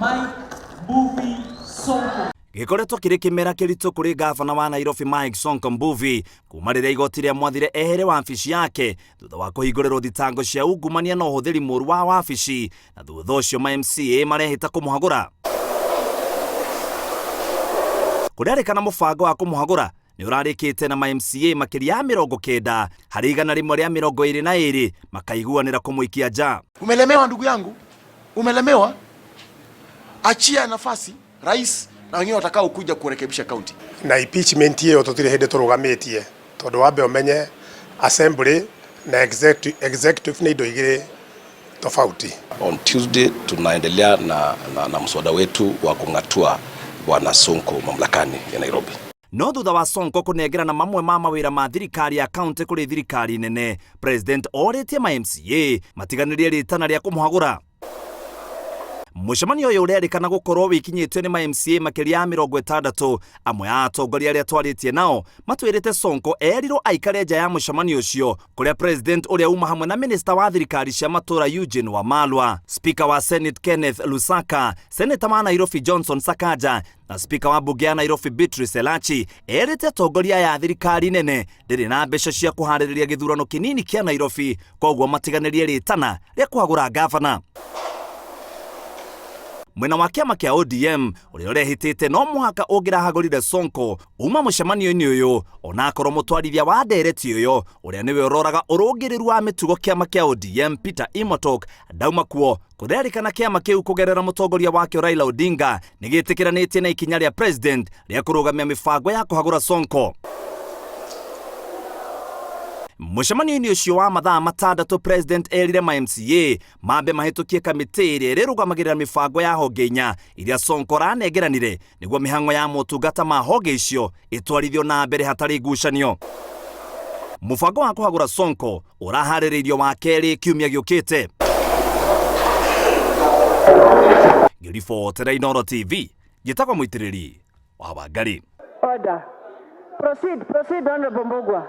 Mike Sonko. Gikoretwo kiri kimera kiritu kuri gavana wa Nairobi Mike Sonko mbuvi kuma riria igoti ria mwathire ehere wabici yake thutha wa kuhingũrĩrwo thitango cia ungumania na ũhũthĩri mũru wa wabici na thutha ũcio Ma-MCA marehita kumuhagura. Kurerikana mubango wa kumuhagura ni urarikite na Ma-MCA makiria ya 90 harĩ igana rimwe rĩa 22 makaiguanĩra kumuikia nja. Umelemewa ndugu yangu, umelemewa. Achia nafasi rais na wengine watakao kuja kurekebisha kaunti. Na impeachment hiyo tutire hende turugamitie tondu wabe umenye assembly na executive ni indo igire tofauti. On Tuesday tunaendelea na mswada wetu wa kungatua bwana Sonko mamlakani ya Nairobi. No thutha wa Sonko kunengerana mamwe ma mawira ma thirikari ya kaunti kuri thirikari nene, President oritie Ma-MCA matiganirie ritana ria kumuhagura. Mucemanio uyu urerikana gukorwo wikinyitwe ni Ma-MCA makiria ya 60, amwe a atongoria aria twaritie nao matwirite Sonko erirwo aikare nja ya mucemanio ucio kuria President uria uma hamwe na Minister wa thirikari cia matura Eugene Wamalwa, Speaker wa Senate Kenneth Lusaka, Senator wa Nairobi Johnson Sakaja na Speaker wa bunge ya Nairobi Beatrice Elachi erite atongoria ya thirikari nene ndiri na mbeca cia kuhaririria githurano kinini kia Nairobi, koguo matiganirie ritana ria kuhagura gavana. Mwena wa kiama kia ODM uria urehitite no muhaka ungirahagurire Sonko uma mucemanio-ini uyu ona akorwo mutwarithia wa ndereti uyu uria niwe uroraga urungiriru wa mitugo kiama kia ODM Peter Imotok ndauma kuo Kurerikana kiama kiu kugerera mutongoria wake Raila Odinga nigitikiranĩtie na ikinya ria president ria kurugamia mibango ya kuhagura Sonko. Mucemanio-ini ucio wa mathaa 6 President erire Ma-MCA mambe mahitukie kamiti iria rirũgamagĩrĩra mibango ya honge inya iria Sonko ranengeranire niguo mihango ya motungata ma honge icio itwarithio na mbere hatari ngucanio. Mubango wa kuhagura Sonko uraharĩrĩirio wa kerĩ kiumia giũkĩte. Ngiribotera Inooro TV gitagwo muitirĩri wa Wangari. Order. Proceed, Honorable Mbogwa.